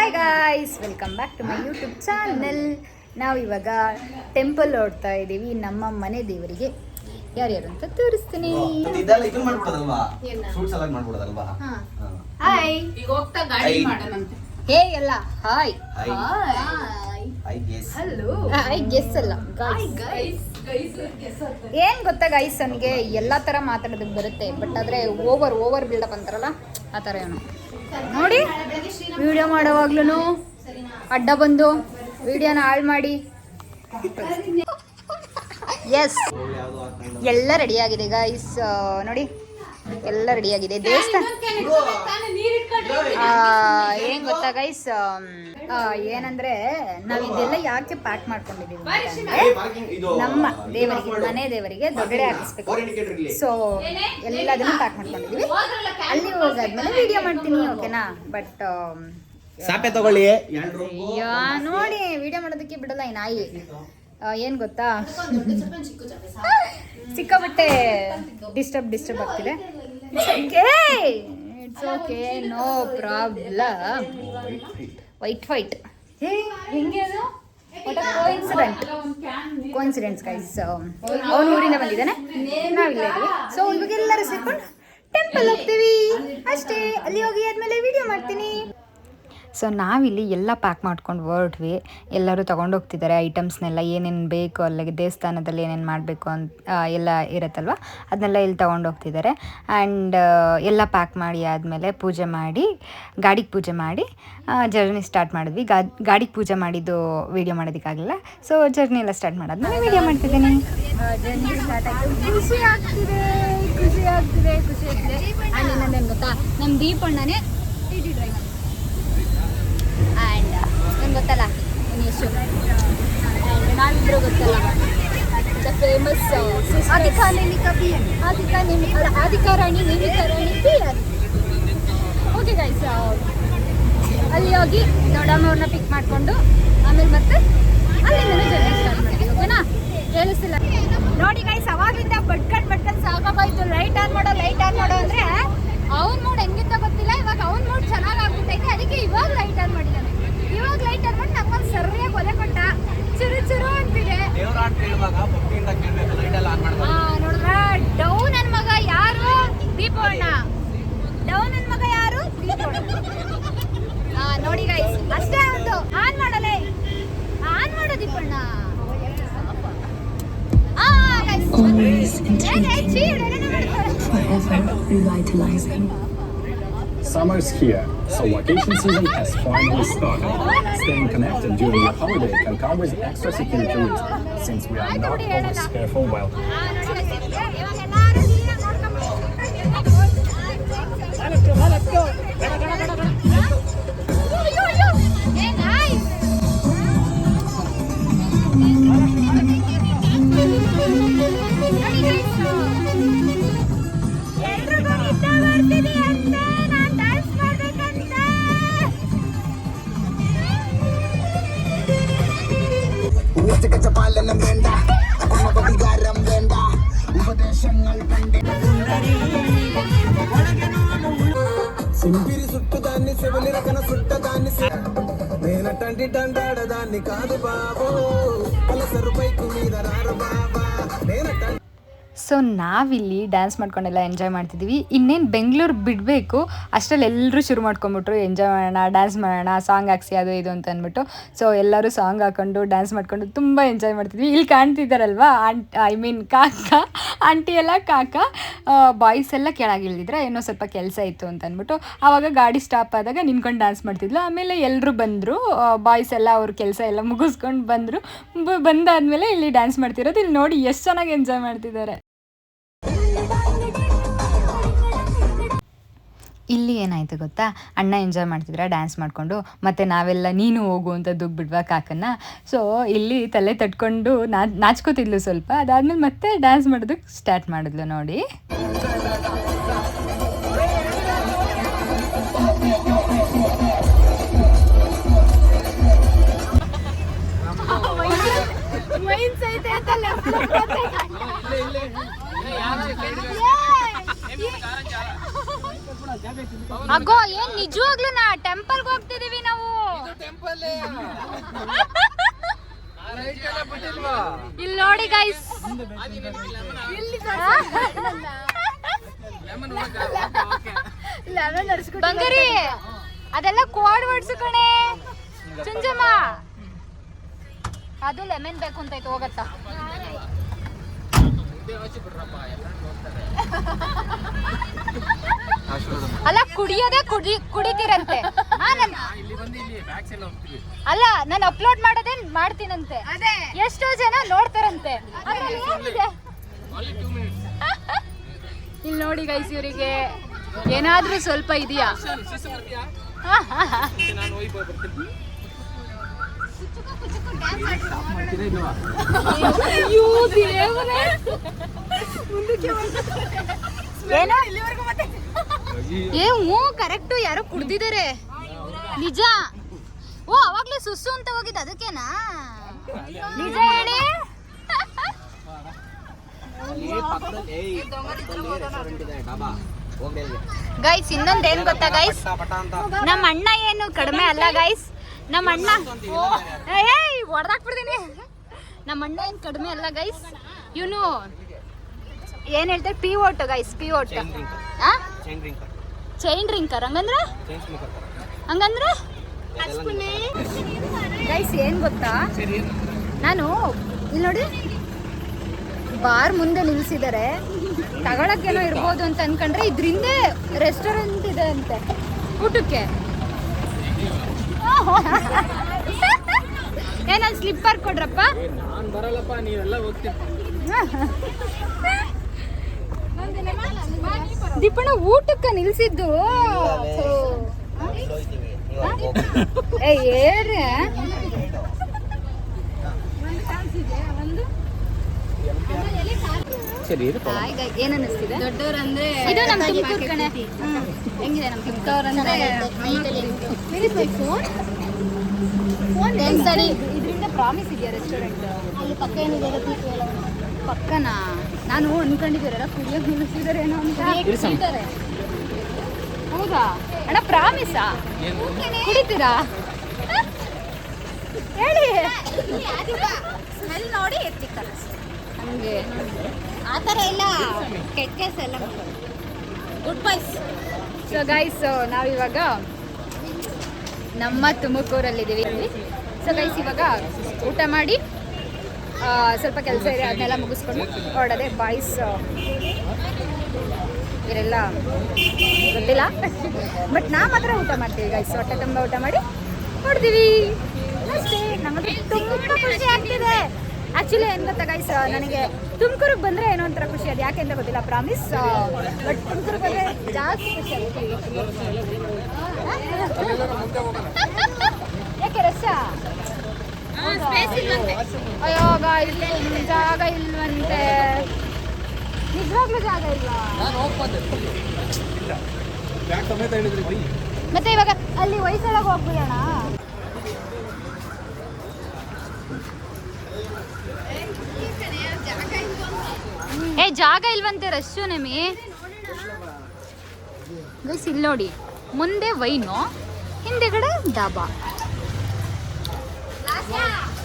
Hi guys, welcome back to my YouTube channel. ನಾವು ಇವಾಗ temple ಹೊಡ್ತಾ ಇದ್ದೀವಿ ನಮ್ಮ ಮನೆ ದೇವರಿಗೆ. ಯಾರ್ಯಾರು ಅಂತ ತೋರಿಸ್ತೀನಿ. ಹಾಯ್ ಹೇ ಎಲ್ಲ ಹಾಯ್ ಹಲೋ ಹಾಯ್ ಗೆಸ್ ಅಲ್ಲ ಏನ್ ಗೊತ್ತಾ ಗೈಸ್, ನನಗೆ ಎಲ್ಲ ತರ ಮಾತಾಡೋದಕ್ಕೆ ಬರುತ್ತೆ, ಬಟ್ ಆದ್ರೆ ಓವರ್ ಬಿಲ್ಡಪ್ ಅಂತಾರಲ್ಲ ಆ ಥರ ಏನು ನೋಡಿ. ವಿಡಿಯೋ ಮಾಡೋವಾಗ್ಲೂ ಅಡ್ಡ ಬಂದು ವಿಡಿಯೋನ ಹಾಳು ಮಾಡಿ. ಎಸ್, ಎಲ್ಲ ರೆಡಿಯಾಗಿದೆ ಗೈಸ್, ನೋಡಿ ಎಲ್ಲ ರೆಡಿಯಾಗಿದೆ. ದೇವಸ್ಥಾನ ಏನ್ ಗೊತ್ತಾ ಗೈಸ್, ಏನಂದ್ರೆ ನಾವ್ ಇದೆಲ್ಲ ಯಾಕೆ ಪ್ಯಾಕ್ ಮಾಡ್ಕೊಂಡಿದೀವಿ ಅಂತಂದ್ರೆ ನಮ್ಮ ದೇವರಿಗೆ, ಮನೆ ದೇವರಿಗೆ ದೊಡ್ಡಡೆ ಹಾಕಿಸ್ಬೇಕು. ಸೊ ಎಲ್ಲದನ್ನು ಪ್ಯಾಕ್ ಮಾಡ್ಕೊಂಡಿದೀವಿ. ಅಲ್ಲಿ ಹೋಗಾದ್ಮೇಲೆ ವಿಡಿಯೋ ಮಾಡ್ತೀನಿ, ಓಕೆನಾ? ಬಟ್ ಸಾಪೆ ತಗೊಳ್ಳಿ ನೋಡಿ, ವಿಡಿಯೋ ಮಾಡೋದಕ್ಕೆ ಬಿಡಲ್ಲ ಈ ನಾಯಿ. ಏನ್ ಗೊತ್ತಾ, ಸಿಕ್ಕಾಪಟ್ಟೆ ಡಿಸ್ಟರ್ಬ್ ಆಗ್ತಿದೆ. It's okay, no problem. Wait ಹೆಂಗೆ ಅದು ಕೋಇನ್ಸಿಡೆಂಟ್ಸ್ ಗೈಸ್. ಅವನು ಊರಿಂದ ಬಂದಿದ್ದಾನೆ, ನಾವಿಲ್ಲ ಇದ್ದೀವಿ. ಸೊ ಇವಾಗ ಎಲ್ಲರೂ ಸೇರ್ಕೊಂಡು ಟೆಂಪಲ್ ಹೋಗ್ತೀವಿ ಅಷ್ಟೇ. ಅಲ್ಲಿ ಹೋಗಿ ಆದ್ಮೇಲೆ ವಿಡಿಯೋ ಮಾಡ್ತೀನಿ. ಸೊ ನಾವಿಲ್ಲಿ ಎಲ್ಲ ಪ್ಯಾಕ್ ಮಾಡ್ಕೊಂಡು ಹೊರಟ್ವಿ. ಎಲ್ಲರೂ ತೊಗೊಂಡೋಗ್ತಿದ್ದಾರೆ ಐಟಮ್ಸ್ನೆಲ್ಲ, ಏನೇನು ಬೇಕು ಅಲ್ಲಿಗೆ ದೇವಸ್ಥಾನದಲ್ಲಿ ಏನೇನು ಮಾಡಬೇಕು ಅಂತ ಎಲ್ಲ ಇರುತ್ತಲ್ವ, ಅದನ್ನೆಲ್ಲ ಇಲ್ಲಿ ತೊಗೊಂಡೋಗ್ತಿದ್ದಾರೆ. ಆ್ಯಂಡ್ ಎಲ್ಲ ಪ್ಯಾಕ್ ಮಾಡಿ ಆದಮೇಲೆ ಪೂಜೆ ಮಾಡಿ, ಗಾಡಿಗೆ ಪೂಜೆ ಮಾಡಿ ಜರ್ನಿ ಸ್ಟಾರ್ಟ್ ಮಾಡಿದ್ವಿ. ಗಾಡಿಗೆ ಪೂಜೆ ಮಾಡಿದ್ದು ವೀಡಿಯೋ ಮಾಡೋದಕ್ಕಾಗಲಿಲ್ಲ. ಸೊ ಜರ್ನಿ ಎಲ್ಲ ಸ್ಟಾರ್ಟ್ ಮಾಡಾದ್ಮೇಲೆ ವೀಡಿಯೋ ಮಾಡ್ತಿದ್ದೀನಿ. ಜರ್ನಿ ಸ್ಟಾರ್ಟ್ ಆಯಿತು. ಖುಷಿ ಆಗ್ತಿದೆ. ಆ್ಯಂಡ್ ಇನ್ನೊಂದೇನು ಗೊತ್ತಾ, ನಮ್ಮ ದೀಪಣ್ಣನೇ ಟಿ ಟಿ ಡ್ರೈವರ್. ಆ್ಯಂಡ್ ನಂಗೆ ಗೊತ್ತಲ್ಲ ಉಮೇಶು, ಆ್ಯಂಡ್ ನಾವಿಬ್ಬರು ಗೊತ್ತಲ್ಲ ದ ಫೇಮಸ್ ಆದಿಕಾರಾಣಿ ನೇಮಿಕಾರಾಣಿ ಪಿ. ಓಕೆ ಗೈಸ್, ಅಲ್ಲಿ ಹೋಗಿ ದೊಡ್ಡಮ್ಮವ್ರನ್ನ ಪಿಕ್ ಮಾಡಿಕೊಂಡು ಆಮೇಲೆ ಮತ್ತೆ ಅಲ್ಲಿಂದಲೇ ಜರ್ನಿ ಸ್ಟಾರ್ಟ್ ಮಾಡ್ತೀವಿ, ಓಕೆನಾ? ಕೇಳಿಸ್ತಿಲ್ಲ ನೋಡಿ ಗೈಸ್, ಅವಾಗಿಂದ ಬಡ್ಕೊಂಡು ಸಾಕಾಗೋಯ್ತು. ಲೈಟ್ ಆನ್ ಮಾಡೋ ಅಂದರೆ ಅವ್ನ ಮೂಡ್ ಹೆಂಗಿಂತ ಗೊತ್ತಿಲ್ಲ. ಇವಾಗ ಅವ್ನ ಮೂಡ್ ಚೆನ್ನಾಗಿ ಆಗ್ಬಿಟ್ಟೈತೆ, ಅದಕ್ಕೆ ಇವಾಗ ಲೈಟ್ ಆನ್ ಮಾಡಿದ್ದಾನೆ. ಇವಾಗ ಲೈಟ್ ಆನ್ ಮಾಡಿ ನಮ್ಮಲ್ಲಿ ಸರಿಯಾಗಿ ಒಲೆ ಕೊಟ್ಟ. ಚುರು ಅಂತಿದೆ. ನೋಡಿದ್ರ, ಡೌನ್ ನನ್ನ ಮಗ ಯಾರು? ದೀಪಣ್ಣ. ಡೌನ್ ನನ್ನ ಮಗ ಯಾರು? ದೀಪಣ್ಣ. ನೋಡಿ ಗೈಸ್, ಅಷ್ಟೇ. ಒಂದು ಆನ್ ಮಾಡಲೇ, ಆನ್ ಮಾಡೋ ದೀಪಣ್ಣ. Summer's here, so vacation season has finally started. Staying connected during your holiday can come with extra security risk, since we are not always careful while సింపిరి సుట్టుదాన్ని శివుని రకన సుట్టదాన్ని నేనటంటి దండాడదాన్ని కాదు బాబు పలసరు బైకు మీద రారు బాబా నేనటంటి. So ನಾವಿಲ್ಲಿ dance ಮಾಡ್ಕೊಂಡೆಲ್ಲ enjoy ಮಾಡ್ತಿದ್ದೀವಿ. ಇನ್ನೇನು ಬೆಂಗಳೂರು ಬಿಡಬೇಕು ಅಷ್ಟರಲ್ಲಿ ಎಲ್ಲರೂ ಶುರು ಮಾಡ್ಕೊಂಬಿಟ್ರು, ಎಂಜಾಯ್ ಮಾಡೋಣ, ಡ್ಯಾನ್ಸ್ ಮಾಡೋಣ, ಸಾಂಗ್ ಹಾಕ್ಸಿ ಅದು ಇದು ಅಂತ ಅಂದ್ಬಿಟ್ಟು. ಸೊ ಎಲ್ಲರೂ ಸಾಂಗ್ ಹಾಕ್ಕೊಂಡು ಡ್ಯಾನ್ಸ್ ಮಾಡ್ಕೊಂಡು ತುಂಬ ಎಂಜಾಯ್ ಮಾಡ್ತಿದ್ವಿ. ಇಲ್ಲಿ ಕಾಣ್ತಿದ್ದಾರಲ್ವಾ ಆಂಟಿ ಎಲ್ಲ ಕಾಕ, ಬಾಯ್ಸ್ ಎಲ್ಲ ಕೆಳಗಿಳಿದಿದ್ರೆ ಏನೋ ಸ್ವಲ್ಪ ಕೆಲಸ ಇತ್ತು ಅಂತ ಅಂದ್ಬಿಟ್ಟು ಆವಾಗ ಗಾಡಿ ಸ್ಟಾಪ್ ಆದಾಗ ನಿಂತ್ಕೊಂಡು ಡ್ಯಾನ್ಸ್ ಮಾಡ್ತಿದ್ಲು. ಆಮೇಲೆ ಎಲ್ಲರೂ ಬಂದರು, ಬಾಯ್ಸ್ ಎಲ್ಲ ಅವ್ರ ಕೆಲಸ ಎಲ್ಲ ಮುಗಿಸ್ಕೊಂಡು ಬಂದರು. ಬಂದಾದಮೇಲೆ ಇಲ್ಲಿ ಡ್ಯಾನ್ಸ್ ಮಾಡ್ತಿರೋದು. ಇಲ್ಲಿ ನೋಡಿ ಎಷ್ಟು ಚೆನ್ನಾಗಿ ಎಂಜಾಯ್ ಮಾಡ್ತಿದ್ದಾರೆ. ಇಲ್ಲಿ ಏನಾಯಿತು ಗೊತ್ತಾ, ಅಣ್ಣ ಎಂಜಾಯ್ ಮಾಡ್ತಿದ್ರೆ ಡ್ಯಾನ್ಸ್ ಮಾಡಿಕೊಂಡು, ಮತ್ತು ನಾವೆಲ್ಲ ನೀನು ಹೋಗು ಅಂತ ದುಗ್ಬಿಡ್ವಾ ಕಾಕನ್ನ. ಸೊ ಇಲ್ಲಿ ತಲೆ ತಟ್ಕೊಂಡು ನಾಚ್ಕೋತಿದ್ಲು ಸ್ವಲ್ಪ. ಅದಾದಮೇಲೆ ಮತ್ತೆ ಡ್ಯಾನ್ಸ್ ಮಾಡೋದಕ್ಕೆ ಸ್ಟಾರ್ಟ್ ಮಾಡಿದ್ಲು ನೋಡಿ. ಅಗೋ ಏನ್ ನಿಜವಾಗ್ಲೂ ನಾ ಟೆಂಪಲ್ಗೆ ಹೋಗ್ತಿದೀವಿ ನಾವು. ಇಲ್ಲಿ ನೋಡಿ ಗೈಸ್, ಬಂಗಾರಿ ಅದೆಲ್ಲ ಕೋಡ್ ವರ್ಡ್ಸ್ ಕಣೆ ಚುಂಜಮ್ಮ. ಅದು ಲೆಮನ್ ಬೇಕು ಅಂತ ಐತೆ, ಹೋಗತ್ತಾ? ಅಲ್ಲ ಕುಡಿಯೋದೇ ಕುಡಿತೀರಂತೆ. ಅಲ್ಲ ನಾನು ಅಪ್ಲೋಡ್ ಮಾಡೋದೇ ಮಾಡ್ತೀನಂತೆ, ಎಷ್ಟೋ ಜನ ನೋಡ್ತಾರಂತೆ. ಇಲ್ಲಿ ನೋಡಿ ಗೈಸ್, ಇವರಿಗೆ ಏನಾದ್ರೂ ಸ್ವಲ್ಪ ಇದೆಯಾ? ಕರೆಕ್ಟು, ಯಾರೋ ಕುಡ್ದಿದ್ದಾರೆ ನಿಜ. ಓ ಅವಾಗ್ಲೇ ಸುಸ್ಸು ಅಂತ ಹೋಗಿದ್ದು ಅದಕ್ಕೇನಾ? ನಿಜ ಹೇಳಿ. ಗೈಸ್ ಇನ್ನೊಂದೇನ್ ಗೊತ್ತಾ ಗೈಸ್, ನಮ್ಮ ಅಣ್ಣ ಏನು ಕಡಿಮೆ ಅಲ್ಲ ಗೈಸ್. ನಮ್ಮ ಅಣ್ಣ ಹೊಡೆದಾಕ್ಬಿಡ್ತೀನಿ. ನಮ್ಮ ಅಣ್ಣ ಏನು ಕಡಿಮೆ ಅಲ್ಲ ಗೈಸ್. ಇವನು ಏನ್ ಹೇಳ್ತಾರೆ, P vote guys, P vote. Chain drinker ಹಂಗಂದ್ರೆ ಗೈಸ್ ಏನ್ ಗೊತ್ತಾ, ನಾನು ಇಲ್ಲಿ ನೋಡಿ ಬಾರ್ ಮುಂದೆ ನಿಲ್ಸಿದ್ದಾರೆ, ತಗೊಳಕ್ಕೇನೋ ಇರ್ಬೋದು ಅಂತ ಅನ್ಕೊಂಡ್ರೆ ಇದ್ರಿಂದ ರೆಸ್ಟೋರೆಂಟ್ ಇದೆ ಅಂತೆ ಊಟಕ್ಕೆ. ಏನೊಂದು ಸ್ಲಿಪ್ಪರ್ ಕೊಡ್ರಪ್ಪ. ದೀಪಣ್ಣ ಊಟಕ್ಕೆ ನಿಲ್ಸಿದ್ದು. ಏನ್ ಅನ್ನಿಸ್ತಿದೆ? ದೊಡ್ಡವ್ರಂದ್ರೆ ಇದು ನಮ್ಮ ತುಮಕೂರು ಕಣೆ. ಹೆಂಗಿದೆ ನಮ್ಮ ತುಮಕೂರಂದ್ರೆ? ಇದರಿಂದ ಪ್ರಾಮಿಸ್ ಇದೆಯಾ ರೆಸ್ಟೋರೆಂಟ್? ಪಕ್ಕ ಏನಿದೆ ಪಕ್ಕನಾ? ನಾನು ಅನ್ಕೊಂಡಿದ್ದೀರಲ್ಲ ಕುಡಿಯೋಕೆ ನಿಲ್ಲಿಸಿದಾರೆ ಏನೋ ಅನ್ಕೊಂಡಿದ್ದಾರೆ. ಹೌದಾ ಅಣ್ಣ, ಪ್ರಾಮಿಸಾ? ಕುಡಿತೀರಾ ಹೇಳಿ. ಸ್ಮೆಲ್ ನೋಡಿ ಎತ್ತಿಕ್ಕಲ್ಲ ಹಂಗೆ ಆ ಥರ ಎಲ್ಲ ಕೆಟ್ಟ ಕೆಲಸ ಎಲ್ಲ. Good boys. ಸೊ ಗೈಸ್ ನಾವಿವಾಗ ನಮ್ಮ ತುಮಕೂರಲ್ಲಿದ್ದೀವಿ. ಸೊ ಗೈಸ್ ಇವಾಗ ಊಟ ಮಾಡಿ ಸ್ವಲ್ಪ ಕೆಲಸ ಇದೆ, ಅದನ್ನೆಲ್ಲ ಮುಗಿಸ್ಕೊಂಡು ಹೊರಡದೆ. ಬಾಯ್ಸ್ ಇವರೆಲ್ಲ ಗೊತ್ತಿಲ್ಲ, ಬಟ್ ನಾ ಮಾತ್ರ ಊಟ ಮಾಡ್ತೀವಿ ಗೈಸ್. ಹೊಟ್ಟೆ ತುಂಬ ಊಟ ಮಾಡಿ ಹೊಡ್ತೀವಿ ಅಷ್ಟೇ. ನಮಗೆ ತುಂಬ ಖುಷಿ ಆಗ್ತಿದೆ. ಆ್ಯಕ್ಚುಲಿ ಏನು ಗೊತ್ತಾ ಗೈಸ್, ನನಗೆ ತುಮಕೂರಿಗೆ ಬಂದರೆ ಏನೋ ಒಂಥರ ಖುಷಿ, ಅದು ಯಾಕೆ ಅಂತ ಗೊತ್ತಿಲ್ಲ, ಪ್ರಾಮಿಸ್. ಬಟ್ ತುಮಕೂರಿಗೆ ಬಂದರೆ ಜಾಸ್ತಿ ಖುಷಿ ಆಗುತ್ತೆ. ಯಾಕೆ ರಶ? ಅಯ್ಯೋ ಗಾಯ್ಸ್, ಜಾಗ ಇಲ್ವಂತೆ. ನಿಜವಾಗ್ಲೂ ಜಾಗ ಇಲ್ಲ. ಮತ್ತೆ ಇವಾಗ ಅಲ್ಲಿ ಹೊಯ್ಸಳಗೆ ಹೋಗ್ಬಿಡೋಣ. ಜಾಗ ಇಲ್ವಂತೆ, ರಶ್ಶು ನೇಮಿ ಗೈಸ್. ಇಲ್ಲಿ ನೋಡಿ, ಮುಂದೆ ವೈನು, ಹಿಂದೆಗಡೆ ಡಾಬಾ.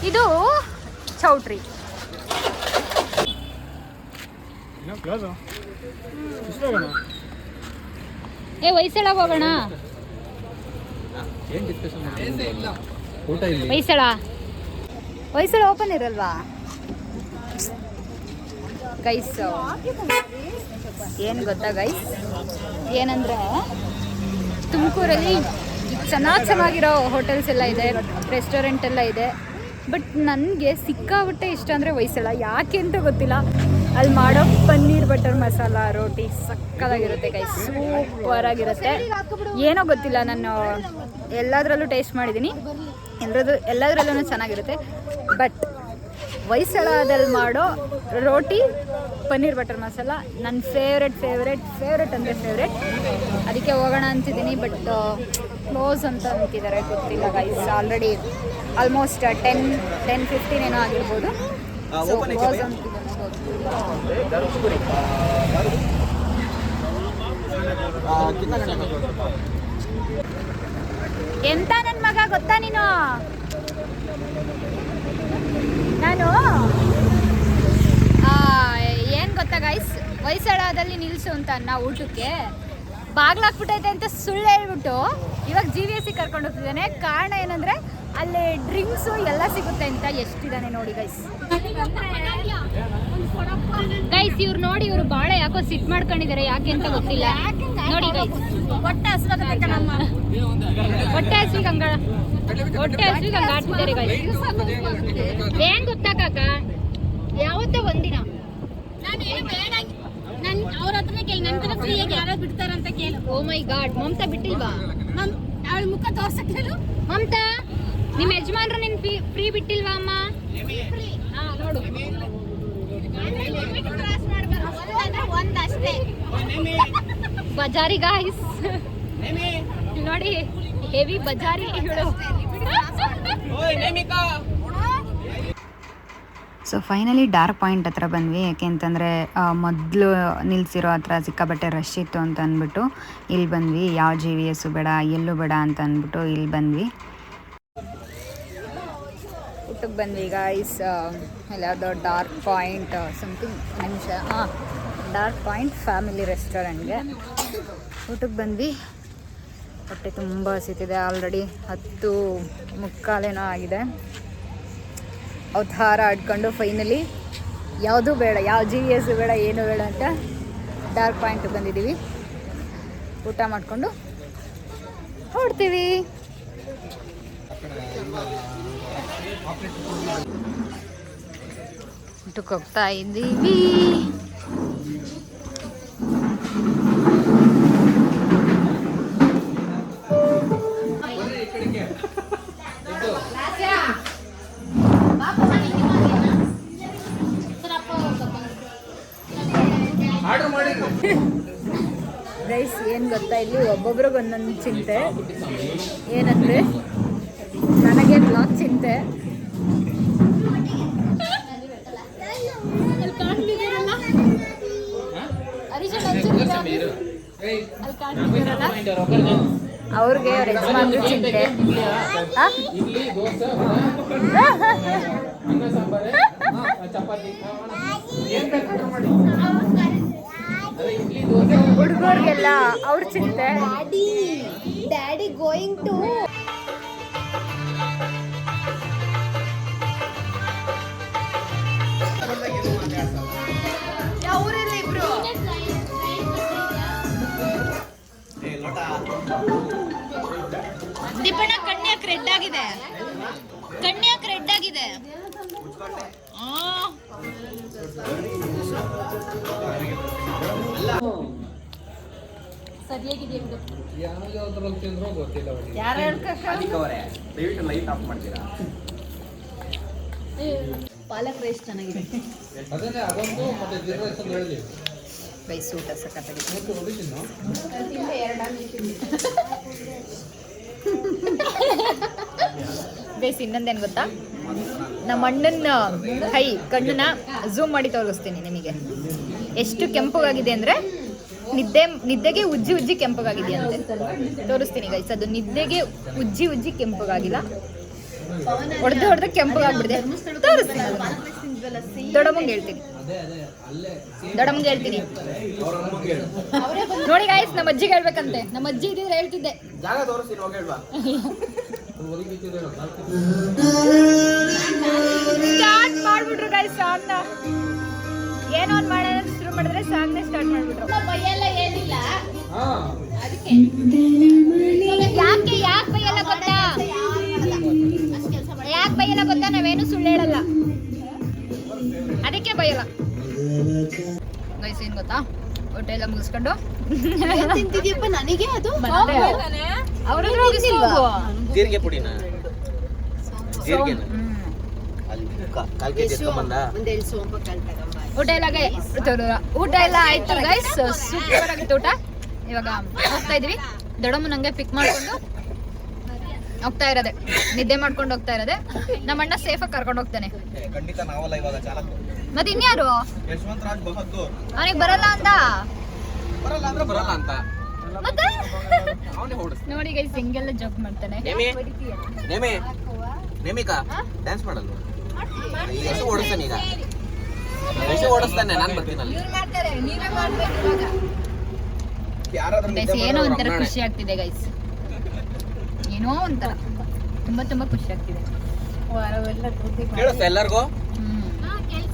ಇದು ಚೌಟ್ರಿ. ಹೊಯ್ಸಳಗೆ ಹೋಗೋಣ. ಹೊಯ್ಸಳ ಓಪನ್ ಇರಲ್ವಾ ಗೈಸ್? ಏನು ಗೊತ್ತಾ ಗೈಸ್, ಏನಂದರೆ ತುಮಕೂರಲ್ಲಿ ಚೆನ್ನಾಗಿರೋ ಹೋಟೆಲ್ಸ್ ಎಲ್ಲ ಇದೆ, ರೆಸ್ಟೋರೆಂಟ್ ಎಲ್ಲ ಇದೆ. ಬಟ್ ನನಗೆ ಸಿಕ್ಕಾಬಿಟ್ಟೆ ಇಷ್ಟ ಅಂದರೆ ಹೊಯ್ಸಳ. ಯಾಕೆ ಅಂತ ಗೊತ್ತಿಲ್ಲ, ಅಲ್ಲಿ ಮಾಡೋ ಪನ್ನೀರ್ ಬಟರ್ ಮಸಾಲ ರೋಟಿ ಸಕ್ಕತ್ತಾಗಿರುತ್ತೆ ಗೈಸ್, ಸೂಪರಾಗಿರುತ್ತೆ. ಏನೋ ಗೊತ್ತಿಲ್ಲ, ನಾನು ಎಲ್ಲದರಲ್ಲೂ ಟೇಸ್ಟ್ ಮಾಡಿದ್ದೀನಿ, ಎಲ್ಲದರಲ್ಲೂ ಚೆನ್ನಾಗಿರುತ್ತೆ. ಬಟ್ ಹೊಯ್ಸಳದಲ್ಲಿ ಮಾಡೋ ರೋಟಿ ಪನ್ನೀರ್ ಬಟರ್ ಮಸಾಲ ನನ್ನ ಫೇವ್ರೆಟ್ ಅಂದರೆ ಫೇವ್ರೆಟ್. ಅದಕ್ಕೆ ಹೋಗೋಣ ಅಂತಿದ್ದೀನಿ. ಬಟ್ ಕ್ಲೋಸ್ ಅಂತ ಅಂತಿದ್ದಾರೆ, ಗೊತ್ತಿಲ್ಲ ಗೈಸ್. ಆಲ್ರೆಡಿ ಆಲ್ಮೋಸ್ಟ್ 10-15 ಏನೋ ಆಗಿರ್ಬೋದು. ಸೊ ಕ್ಲೋಸ್ ಅಂತಿದ್ದೀನಿ. ಎಂತ ನನ್ನ ಮಗ ಗೊತ್ತಾ ನೀನು? ನಾನು ಏನು ಗೊತ್ತಾ ಗೈಸ್, ಹೊಯ್ಸಳದಲ್ಲಿ ನಿಲ್ಲಿಸು ಅಂತ ನಾವು ಊಟಕ್ಕೆ ಬಾಗ್ಲಾಕ್ಬಿಟ್ಟೈತೆ ಅಂತ ಸುಳ್ಳು ಹೇಳ್ಬಿಟ್ಟು ಇವಾಗ GVS ಕರ್ಕೊಂಡು ಹೋಗ್ತಿದ್ದಾನೆ. ಕಾರಣ ಏನಂದರೆ ಅಲ್ಲಿ ಡ್ರಿಂಕ್ಸು ಎಲ್ಲ ಸಿಗುತ್ತೆ ಅಂತ. ಎಷ್ಟಿದ್ದಾನೆ ನೋಡಿ ಗೈಸ್. ಗೈಸ್ ಇವ್ರು ನೋಡಿ, ಇವರು ಭಾಳ ಯಾಕೋ ಸಿಟ್ ಮಾಡ್ಕೊಂಡಿದ್ದಾರೆ, ಯಾಕೆ ಅಂತ ಗೊತ್ತಿಲ್ಲ. ನೋಡಿ ಗೈಸ್, ಹೊಟ್ಟೆ ಹಸ್ವಿಗೆ ಹಂಗಾಡ್ತಿದ್ದಾರೆ ಗೈಸ್. ಏನ್ ಗೊತ್ತಾ ಕಾಕ, ಯಾವತ್ತೋ ಒಂದಿನ ಅವ್ರ ಹತ್ರನೇ ಕೇಳಿ, ನನ್ನ ತರ ಫ್ರೀಯಾಗಿ ಯಾರಾದ್ರು ಬಿಡ್ತಾರಂತ ಕೇಳು. ಓ ಮೈ ಗಾಡ್, ಮಮತಾ ಬಿಟ್ಟಿಲ್ವಾ? ಅವಳ ಮುಖ ತೋರ್ಸಕ್ ಹೇಳು. ಮಮತಾ, ನಿಮ್ಮ ಯಜಮಾನ್ರು ನಿನ್ ಫ್ರೀ ಬಿಟ್ಟಿಲ್ವಾ ಅಮ್ಮ? ಹಾ ನೋಡು, ಒಂದಷ್ಟೇ ಬಜಾರಿ ಗಾಯ್ಸ್ ನೋಡಿ, ಹೆವಿ ಬಜಾರಿ ಇವಳು. ಸೊ ಫೈನಲಿ ಡಾರ್ಕ್ ಪಾಯಿಂಟ್ ಹತ್ರ ಬಂದ್ವಿ. ಯಾಕೆ ಅಂತಂದರೆ ಮೊದಲು ನಿಲ್ಸಿರೋ ಹತ್ರ ಸಿಕ್ಕಾಬಟ್ಟೆ ರಶ್ ಇತ್ತು ಅಂತ ಅಂದ್ಬಿಟ್ಟು ಇಲ್ಲಿ ಬಂದ್ವಿ. ಯಾವ GVS ಬೇಡ, ಎಲ್ಲೂ ಬೇಡ ಅಂತ ಅಂದ್ಬಿಟ್ಟು ಇಲ್ಲಿ ಬಂದ್ವಿ. ಊಟಕ್ಕೆ ಬಂದ್ವಿ ಗಾಯ್ಸ್. ಎಲ್ಲಾವುದೋ ಡಾರ್ಕ್ ಪಾಯಿಂಟ್ ಸಮಥಿಂಗ್ ನಿಮಿಷ, ಡಾರ್ಕ್ ಪಾಯಿಂಟ್ ಫ್ಯಾಮಿಲಿ ರೆಸ್ಟೋರೆಂಟ್ಗೆ ಊಟಕ್ಕೆ ಬಂದ್ವಿ. ಹೊಟ್ಟೆ ತುಂಬ ಹಸಿತಿದೆ. ಆಲ್ರೆಡಿ 10:45 ಆಗಿದೆ. ಅವತಾರ ಆಡ್ಕೊಂಡು ಫೈನಲಿ ಯಾವುದೂ ಬೇಡ, ಯಾವ GVS ಬೇಡ, ಏನೂ ಬೇಡ ಅಂತ ಡಾರ್ಕ್ ಪಾಯಿಂಟ್ ಬಂದಿದ್ದೀವಿ. ಊಟ ಮಾಡಿಕೊಂಡು ಹೊರಡ್ತೀವಿ. ಊಟಕ್ಕೆ ಹೋಗ್ತಾ ಇದ್ದೀವಿ. ಗೈಸ್ ಏನು ಗೊತ್ತಾ, ಇಲ್ಲಿ ಒಬ್ಬೊಬ್ರಿಗೆ ಒಂದೊಂದು ಚಿಂತೆ. ಏನಂದರೆ ನನಗೆ ಬ್ಲಾಗ್ ಚಿಂತೆ. ಅವ್ರಿಗೆ ಅವ್ರ ಯಜಮಾನ್ರು ಚಿಂತೆ. ಹುಡುಗರಿಗೆಲ್ಲ ಅವ್ರ ಚಿಂತೆ. ಡ್ಯಾಡಿ ಗೋಯಿಂಗ್ ಟು ಅವರೆಲ್ಲ ಇಬ್ರು. ದೀಪಣ್ಣ ಕಣ್ಯಾಕ್ ರೆಡ್ ಆಗಿದೆ, ಕಣ್ಯಾಕ್ ರೆಡ್ ಆಗಿದೆ. ಪಾಲಕ್ ರೈಸ್ ಚೆನ್ನಾಗಿದೆ. ರೈಸ್ ಊಟ ಸಖತ್ತಾಗಿದೆ. ಗೈಸ್ ಇನ್ನೊಂದೇನು ಗೊತ್ತಾ, ನಮ್ಮ ಅಣ್ಣನ ಕಣ್ಣನ್ನ ಝೂಮ್ ಮಾಡಿ ತೋರಿಸ್ತೀನಿ ನಿಮಗೆ. ಎಷ್ಟು ಕೆಂಪಗಾಗಿದೆ ಅಂದರೆ ನಿದ್ದೆಗೆ ಉಜ್ಜಿ ಕೆಂಪಗಾಗಿದೆಯಂತೆ. ತೋರಿಸ್ತೀನಿ ಗೈಸ್. ಅದು ನಿದ್ದೆಗೆ ಉಜ್ಜಿ ಕೆಂಪಗಾಗಿಲ್ಲ, ಹೊಡೆದು ಕೆಂಪಗಾಗ್ಬಿಡಿದೆ. ತೋರಿಸ್ತೀನಿ, ದೊಡ್ಡಮ್ಮಂಗೆ ಹೇಳ್ತೀನಿ. ನೋಡಿ ಗೈಸ್, ನಮ್ಮ ಅಜ್ಜಿಗೆ ಹೇಳ್ಬೇಕಂತೆ. ನಮ್ಮ ಅಜ್ಜಿ ಇದ್ದಿದ್ರೆ ಹೇಳ್ತಿದ್ದೆ. ಸ್ಟಾರ್ಟ್ ಮಾಡ್ಬಿಟ್ರು ಗೈಸ್ ಸಾಂಗ್ನ. ಏನೋ ಒಂದು ಮಾಡೋಣ ಶುರು ಮಾಡಿದ್ರೆ ಸಾಂಗ್ನೇ ಸ್ಟಾರ್ಟ್ ಮಾಡ್ಬಿಟ್ರು. ಏನಿಲ್ಲ ಯಾಕೆ ಬೈಯಲ್ಲ ಗೊತ್ತಾ? ಯಾಕೆ ಬೈಯಲ್ಲ ಗೊತ್ತಾ? ನಾವೇನು ಸುಳ್ಳು ಹೇಳಲ್ಲ, ಅದಕ್ಕೆ ಬೈಯಲ್ಲ ಗೈಸ್. ಏನ್ ಗೊತ್ತಾ, ಊಟ ಎಲ್ಲ ಮುಗಿಸ್ಕೊಂಡು ತಿಂತಿದ್ಯಪ್ಪ ನನಗೆ ಅದು ಅವರು ಜೀರಿಗೆ ಪುಡಿನ ಊಟ ಎಲ್ಲ ಆಯ್ತು ಗೈಸ್. ಸೂಪರ್ ಆಗಿತ್ತು ಊಟ. ಇವಾಗ ಹೋಗ್ತಾ ಇದೀವಿ. ದೊಡ್ಡಮ್ಮ ನಂಗೆ ಪಿಕ್ ಮಾಡ್ಕೊಂಡು ಹೋಗ್ತಾ ಇರೋದೆ, ನಿದ್ದೆ ಮಾಡ್ಕೊಂಡು ಹೋಗ್ತಾ ಇರೋದೆ. ನಮ್ಮ ಅಣ್ಣ ಸೇಫಾಗಿ ಕರ್ಕೊಂಡು ಹೋಗ್ತಾನೆ. ಮತ್ತೆ ಇನ್ಯಾರು ಅವನಿಗೆ ಬರಲ್ಲ ಅಂತ ಮತ್ತೆ ನೋಡಿ ಗೈಸ್, ಹಿಂಗೆಲ್ಲ ಜೋಕ್ ಮಾಡ್ತಾನೆ. ನೇಮಿಕಾ ಡ್ಯಾನ್ಸ್ ಮಾಡಲ್ವಾ? ಈಗ ಎಷ್ಟು ಓಡಿಸ್ತಾನೆ ಈಗ ಎಷ್ಟು ಓಡಿಸ್ತಾನೆ ನಾನು ಬರ್ತೀನಿ ಅಲ್ಲಿ ಯಾರಾದ್ರೂ ನಿದ್ದೆ ಏನೋ ಮಾಡಿದ್ರೆ ಒಂಥರ ಅವ್ರ ಖುಷಿ ಆಗ್ತಿದೆ ಗೈಸ್, ಏನೋ ಒಂಥರ ತುಂಬಾ ಖುಷಿ ಆಗ್ತಿದೆ. ಕೇಳಿಸ್ತಾ ಎಲ್ಲರಿಗೂ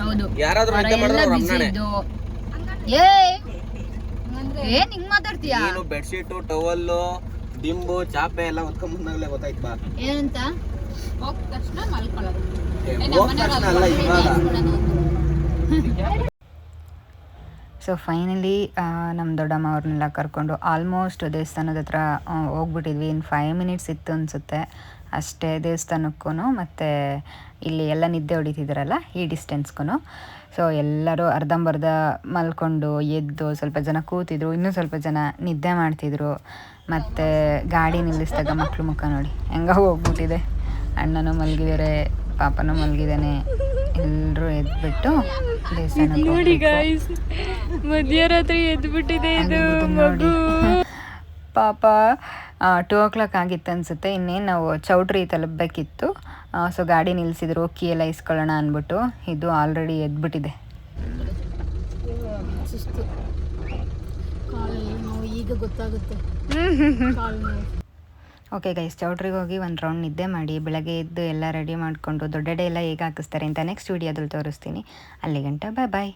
ಹೌದು, ಯಾರಾದ್ರೂ ನಿದ್ದೆ ಅವರೆಲ್ಲ ಮಾಡಿದ್ರೆ ಅವ್ರ ಬಿಸಿ ಅಮ್ಮನೇ. ಇದ್ದು. ಏನ್ ಹಿಂಗ್ ಮಾತಾಡ್ತೀಯಾ? ನೀನು ಬೆಡ್ಶೀಟು ಟವಲ್ಲು ದಿಂಬು ಚಾಪೆ ಎಲ್ಲ ಹೊತ್ಕೊಂಡ್ ಬಂದಾಗಲೇ ಗೊತ್ತಾಯ್ತು ಬಾ. ಏನಂತ ಹೋಗ್ ತಕ್ಷಣ ಅಲ್ಲ ಇವಾಗ. ಸೊ ಫೈನಲಿ ನಮ್ಮ ದೊಡ್ಡಮ್ಮ ಅವ್ರನ್ನೆಲ್ಲ ಕರ್ಕೊಂಡು ಆಲ್ಮೋಸ್ಟ್ ದೇವಸ್ಥಾನದ ಹತ್ರ ಹೋಗ್ಬಿಟ್ಟಿದ್ವಿ. ಇನ್ನು 5 ಮಿನಿಟ್ಸ್ ಇತ್ತು ಅನಿಸುತ್ತೆ ಅಷ್ಟೇ ದೇವಸ್ಥಾನಕ್ಕೂ, ಮತ್ತು ಇಲ್ಲಿ ಎಲ್ಲ ನಿದ್ದೆ ಹೊಡಿತಿದ್ದಾರಲ್ಲ ಈ ಡಿಸ್ಟೆನ್ಸ್ಗೂ. ಸೊ ಎಲ್ಲರೂ ಅರ್ಧಂಬರ್ಧ ಮಲ್ಕೊಂಡು ಎದ್ದು, ಸ್ವಲ್ಪ ಜನ ಕೂತಿದ್ರು, ಇನ್ನೂ ಸ್ವಲ್ಪ ಜನ ನಿದ್ದೆ ಮಾಡ್ತಿದ್ರು. ಮತ್ತು ಗಾಡಿ ನಿಲ್ಲಿಸಿದಾಗ ಮಕ್ಕಳು ಮುಖ ನೋಡಿ ಹೆಂಗ ಹೋಗ್ಬಿಟ್ಟಿದೆ. ಅಣ್ಣನೂ ಮಲಗಿದ್ದಾರೆ, ಪಾಪನೂ ಮಲಗಿದ್ದಾನೆ. ಎಲ್ಲರೂ ಎದ್ಬಿಟ್ಟು ದೇವಸ್ಥಾನಕ್ಕೆ ನೋಡಿ ಗಾಯ್ಸ್, ಮಧ್ಯರಾತ್ರಿ ಎದ್ಬಿಟ್ಟಿದೆ ಇದು ನೋಡಿ. ಪಾಪ 2 o'clock ಆಗಿತ್ತು ಅನಿಸುತ್ತೆ. ಇನ್ನೇನು ನಾವು ಚೌಟ್ರಿ ತಲುಪಬೇಕಿತ್ತು. ಸೊ ಗಾಡಿ ನಿಲ್ಲಿಸಿದ್ರು, ಕೀ ಎಲ್ಲ ಇಸ್ಕೊಳ್ಳೋಣ ಅಂದ್ಬಿಟ್ಟು. ಇದು ಆಲ್ರೆಡಿ ಎದ್ಬಿಟ್ಟಿದೆ. ಈಗ ಗೊತ್ತಾಗುತ್ತೆ. ಓಕೆ ಗೈಸ್, ಚೌಟ್ರಿಗೆ ಹೋಗಿ ಒಂದು ರೌಂಡ್ ನಿದ್ದೆ ಮಾಡಿ ಬೆಳಗ್ಗೆ ಎದ್ದು ಎಲ್ಲ ರೆಡಿ ಮಾಡಿಕೊಂಡು ದೊಡ್ಡ ಡೇ ಎಲ್ಲ ಹೇಗೆ ಹಾಕಿಸ್ತಾರೆ ಅಂತ ನೆಕ್ಸ್ಟ್ ವೀಡಿಯೋದಲ್ಲಿ ತೋರಿಸ್ತೀನಿ. ಅಲ್ಲಿಗಂಟ ಬಾಯ್ ಬಾಯ್.